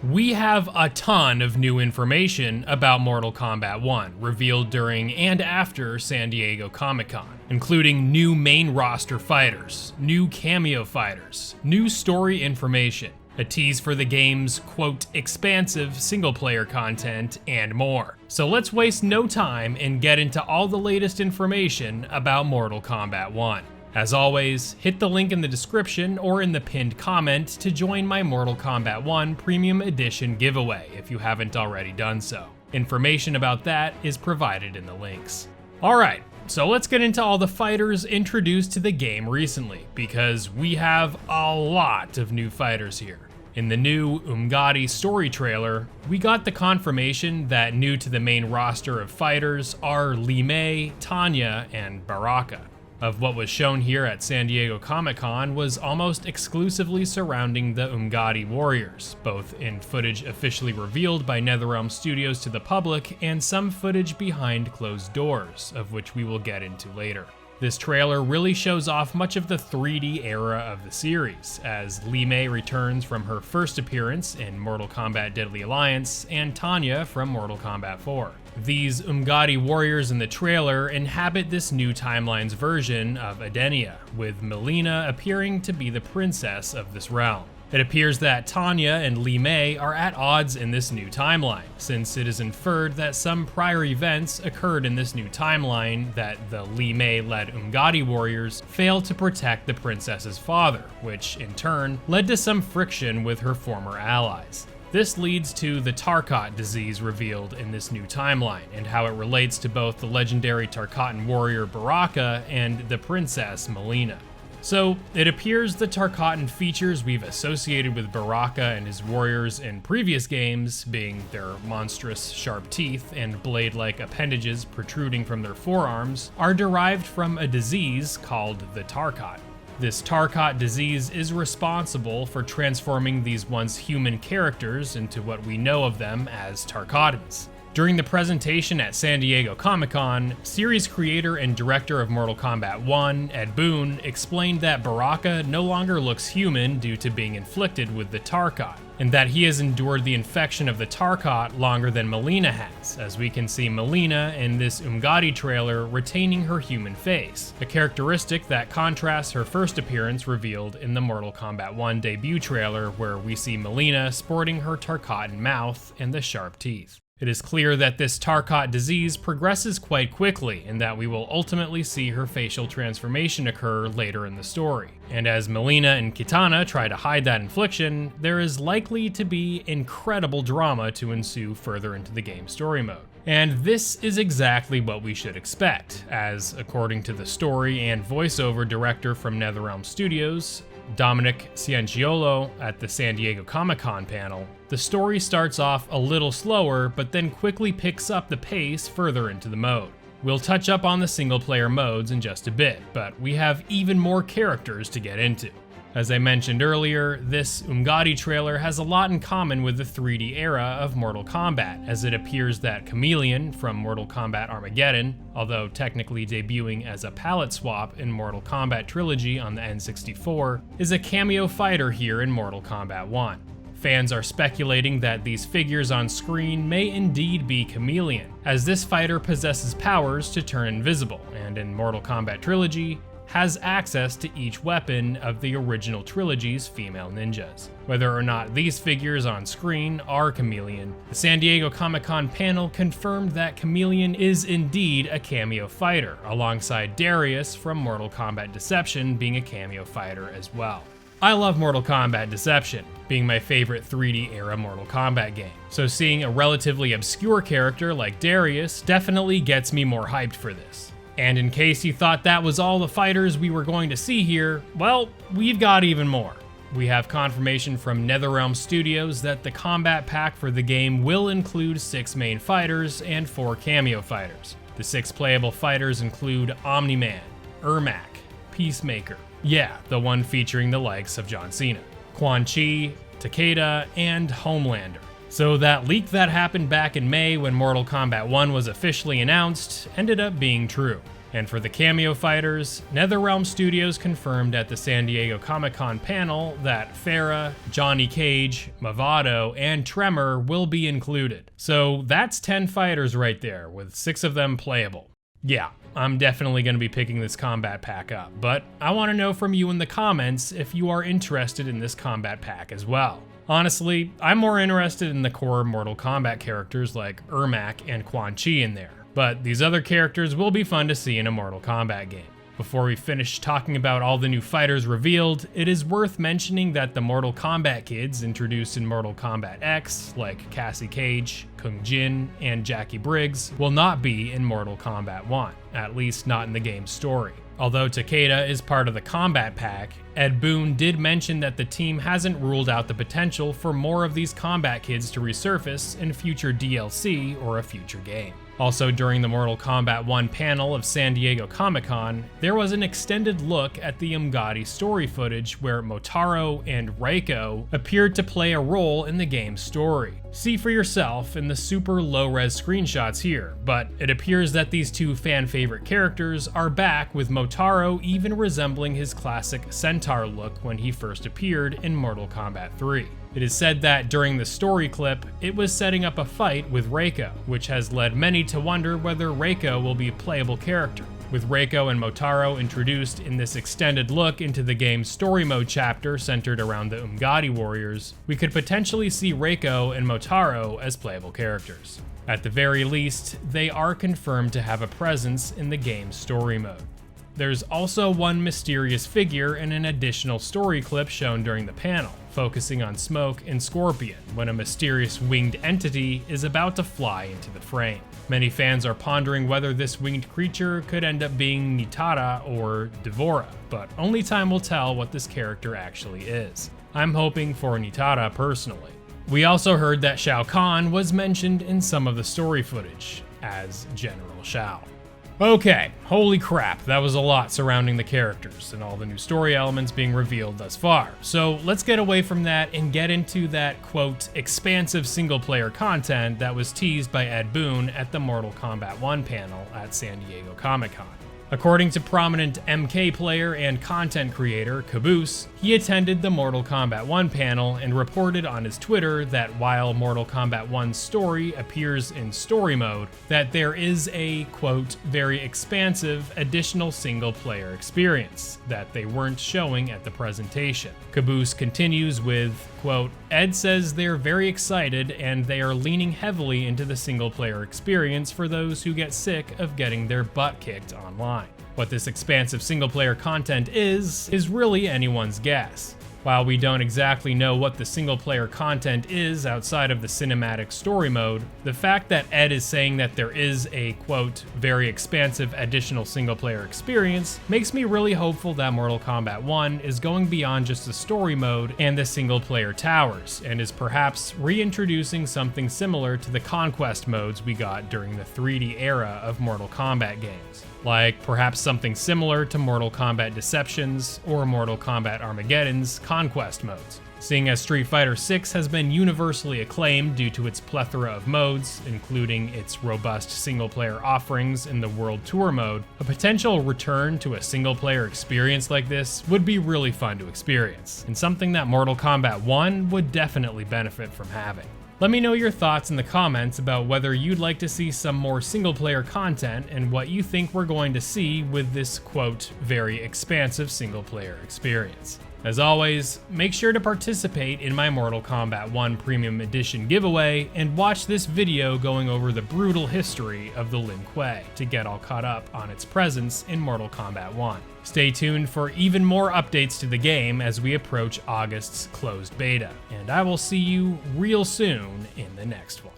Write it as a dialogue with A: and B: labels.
A: We have a ton of new information about Mortal Kombat 1 revealed during and after San Diego Comic-Con, including new main roster fighters, new cameo fighters, new story information, a tease for the game's, quote, expansive single-player content, and more. So let's waste no time and get into all the latest information about Mortal Kombat 1. As always, hit the link in the description or in the pinned comment to join my Mortal Kombat 1 Premium Edition giveaway if you haven't already done so. Information about that is provided in the links. Alright, so let's get into all the fighters introduced to the game recently, because we have a lot of new fighters here. In the new Umgadi story trailer, we got the confirmation that new to the main roster of fighters are Li Mei, Tanya, and Baraka. Of what was shown here at San Diego Comic-Con was almost exclusively surrounding the Umgadi warriors, both in footage officially revealed by NetherRealm Studios to the public and some footage behind closed doors, of which we will get into later. This trailer really shows off much of the 3D era of the series, as Li Mei returns from her first appearance in Mortal Kombat Deadly Alliance, and Tanya from Mortal Kombat 4. These Umgadi warriors in the trailer inhabit this new timeline's version of Edenia, with Mileena appearing to be the princess of this realm. It appears that Tanya and Li Mei are at odds in this new timeline, since it is inferred that some prior events occurred in this new timeline that the Li Mei-led Umgadi warriors failed to protect the princess's father, which in turn led to some friction with her former allies. This leads to the Tarkat disease revealed in this new timeline, and how it relates to both the legendary Tarkatan warrior Baraka and the princess Mileena. So, it appears the Tarkatan features we've associated with Baraka and his warriors in previous games, being their monstrous sharp teeth and blade-like appendages protruding from their forearms, are derived from a disease called the Tarkat. This Tarkat disease is responsible for transforming these once human characters into what we know of them as Tarkatans. During the presentation at San Diego Comic-Con, series creator and director of Mortal Kombat 1, Ed Boon, explained that Baraka no longer looks human due to being inflicted with the Tarkat, and that he has endured the infection of the Tarkat longer than Mileena has, as we can see Mileena in this Umgadi trailer retaining her human face, a characteristic that contrasts her first appearance revealed in the Mortal Kombat 1 debut trailer, where we see Mileena sporting her Tarkatan mouth and the sharp teeth. It is clear that this Tarkat disease progresses quite quickly, and that we will ultimately see her facial transformation occur later in the story. And as Mileena and Kitana try to hide that infliction, there is likely to be incredible drama to ensue further into the game's story mode. And this is exactly what we should expect, as according to the story and voiceover director from NetherRealm Studios, Dominic Cianciolo, at the San Diego Comic-Con panel, the story starts off a little slower, but then quickly picks up the pace further into the mode. We'll touch up on the single-player modes in just a bit, but we have even more characters to get into. As I mentioned earlier, this Umgadi trailer has a lot in common with the 3D era of Mortal Kombat, as it appears that Chameleon from Mortal Kombat Armageddon, although technically debuting as a palette swap in Mortal Kombat Trilogy on the N64, is a cameo fighter here in Mortal Kombat 1. Fans are speculating that these figures on screen may indeed be Chameleon, as this fighter possesses powers to turn invisible, and in Mortal Kombat Trilogy, has access to each weapon of the original trilogy's female ninjas. Whether or not these figures on screen are Chameleon, the San Diego Comic-Con panel confirmed that Chameleon is indeed a cameo fighter, alongside Darius from Mortal Kombat Deception being a cameo fighter as well. I love Mortal Kombat Deception, being my favorite 3D era Mortal Kombat game, so seeing a relatively obscure character like Darius definitely gets me more hyped for this. And in case you thought that was all the fighters we were going to see here, well, we've got even more. We have confirmation from NetherRealm Studios that the combat pack for the game will include 6 main fighters and 4 cameo fighters. The 6 playable fighters include Omni-Man, Ermac, Peacemaker, yeah, the one featuring the likes of John Cena, Quan Chi, Takeda, and Homelander. So that leak that happened back in May when Mortal Kombat 1 was officially announced ended up being true. And for the cameo fighters, NetherRealm Studios confirmed at the San Diego Comic-Con panel that Farah, Johnny Cage, Mavado, and Tremor will be included. So that's 10 fighters right there, with 6 of them playable. Yeah, I'm definitely going to be picking this combat pack up, but I want to know from you in the comments if you are interested in this combat pack as well. Honestly, I'm more interested in the core Mortal Kombat characters like Ermac and Quan Chi in there, but these other characters will be fun to see in a Mortal Kombat game. Before we finish talking about all the new fighters revealed, it is worth mentioning that the Mortal Kombat kids introduced in Mortal Kombat X, like Cassie Cage, Kung Jin, and Jackie Briggs, will not be in Mortal Kombat 1, at least not in the game's story. Although Takeda is part of the combat pack, Ed Boon did mention that the team hasn't ruled out the potential for more of these combat kids to resurface in future DLC or a future game. Also, during the Mortal Kombat 1 panel of San Diego Comic-Con, there was an extended look at the Umgadi story footage where Motaro and Reiko appeared to play a role in the game's story. See for yourself in the super low-res screenshots here, but it appears that these two fan-favorite characters are back, with Motaro even resembling his classic Centaur look when he first appeared in Mortal Kombat 3. It is said that during the story clip, it was setting up a fight with Reiko, which has led many to wonder whether Reiko will be a playable character. With Reiko and Motaro introduced in this extended look into the game's story mode chapter centered around the Umgadi warriors, we could potentially see Reiko and Motaro as playable characters. At the very least, they are confirmed to have a presence in the game's story mode. There's also one mysterious figure in an additional story clip shown during the panel, focusing on Smoke and Scorpion when a mysterious winged entity is about to fly into the frame. Many fans are pondering whether this winged creature could end up being Nitara or Devora, but only time will tell what this character actually is. I'm hoping for Nitara personally. We also heard that Shao Kahn was mentioned in some of the story footage as General Shao. Okay, holy crap, that was a lot surrounding the characters and all the new story elements being revealed thus far. So let's get away from that and get into that, quote, expansive single-player content that was teased by Ed Boon at the Mortal Kombat 1 panel at San Diego Comic-Con. According to prominent MK player and content creator Caboose, he attended the Mortal Kombat 1 panel and reported on his Twitter that while Mortal Kombat 1's story appears in story mode, that there is a, quote, very expansive additional single-player experience that they weren't showing at the presentation. Caboose continues with, quote, Ed says they're very excited and they are leaning heavily into the single-player experience for those who get sick of getting their butt kicked online. What this expansive single-player content is really anyone's guess. While we don't exactly know what the single-player content is outside of the cinematic story mode, the fact that Ed is saying that there is a, quote, very expansive additional single-player experience makes me really hopeful that Mortal Kombat 1 is going beyond just the story mode and the single-player towers, and is perhaps reintroducing something similar to the conquest modes we got during the 3D era of Mortal Kombat games. Like perhaps something similar to Mortal Kombat Deceptions or Mortal Kombat Armageddon's Conquest modes. Seeing as Street Fighter VI has been universally acclaimed due to its plethora of modes, including its robust single-player offerings in the World Tour mode, a potential return to a single-player experience like this would be really fun to experience, and something that Mortal Kombat 1 would definitely benefit from having. Let me know your thoughts in the comments about whether you'd like to see some more single-player content and what you think we're going to see with this, quote, very expansive single-player experience. As always, make sure to participate in my Mortal Kombat 1 Premium Edition giveaway and watch this video going over the brutal history of the Lin Kuei to get all caught up on its presence in Mortal Kombat 1. Stay tuned for even more updates to the game as we approach August's closed beta, and I will see you real soon in the next one.